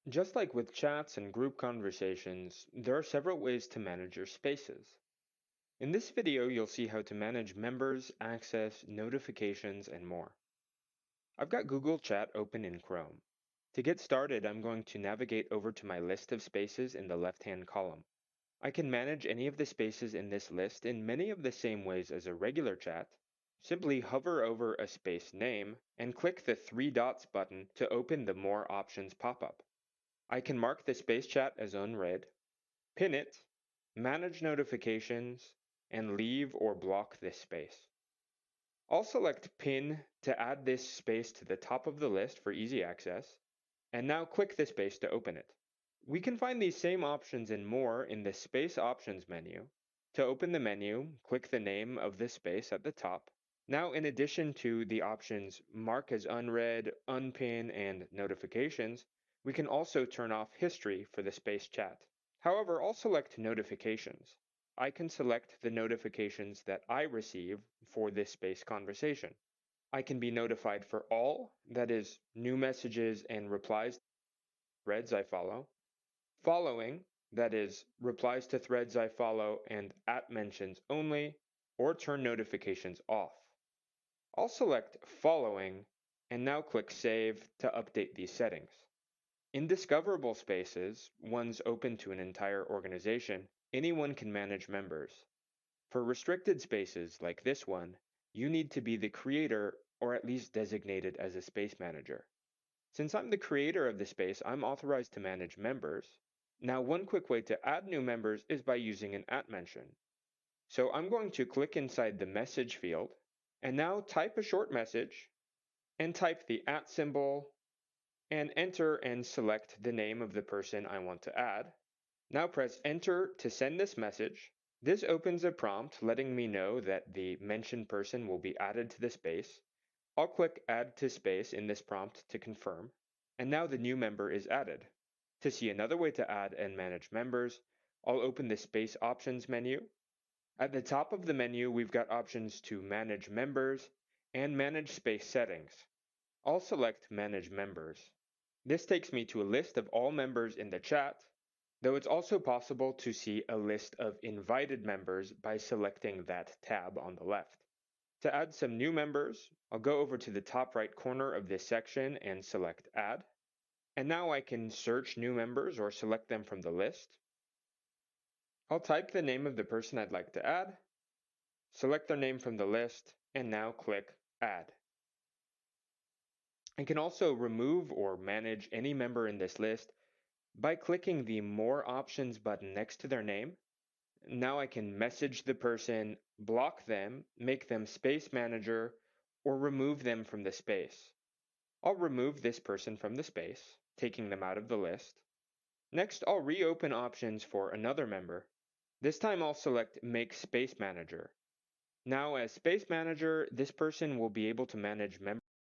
Just like with chats and group conversations, there are several ways to manage your spaces. In this video, you'll see how to manage members, access, notifications, and more. I've got Google Chat open in Chrome. To get started, I'm going to navigate over to my list of spaces in the left-hand column. I can manage any of the spaces in this list in many of the same ways as a regular chat. Simply hover over a space name and click the three dots button to open the More Options pop-up. I can mark the space chat as unread, pin it, manage notifications, and leave or block this space. I'll select Pin to add this space to the top of the list for easy access, and now click the space to open it. We can find these same options and more in the Space Options menu. To open the menu, click the name of the space at the top. Now, in addition to the options Mark as Unread, Unpin, and Notifications, we can also turn off History for the space chat. However, I'll select Notifications. I can select the notifications that I receive for this space conversation. I can be notified for all, that is, new messages and replies to threads I follow, following, that is, replies to threads I follow and at mentions only, or turn notifications off. I'll select Following and now click Save to update these settings. In discoverable spaces, ones open to an entire organization, anyone can manage members. For restricted spaces like this one, you need to be the creator or at least designated as a space manager. Since I'm the creator of the space, I'm authorized to manage members. Now, one quick way to add new members is by using an @ mention. So I'm going to click inside the message field and now type a short message and type the @ symbol and enter and select the name of the person I want to add. Now press enter to send this message. This opens a prompt letting me know that the mentioned person will be added to the space. I'll click add to space in this prompt to confirm, and now the new member is added. To see another way to add and manage members, I'll open the Space Options menu. At the top of the menu, we've got options to manage members and manage space settings. I'll select Manage Members. This takes me to a list of all members in the chat, though it's also possible to see a list of invited members by selecting that tab on the left. To add some new members, I'll go over to the top right corner of this section and select Add. And now I can search new members or select them from the list. I'll type the name of the person I'd like to add, select their name from the list, and now click Add. I can also remove or manage any member in this list by clicking the More Options button next to their name. Now I can message the person, block them, make them space manager, or remove them from the space. I'll remove this person from the space, taking them out of the list. Next, I'll reopen options for another member. This time I'll select Make Space Manager. Now as Space Manager, this person will be able to manage members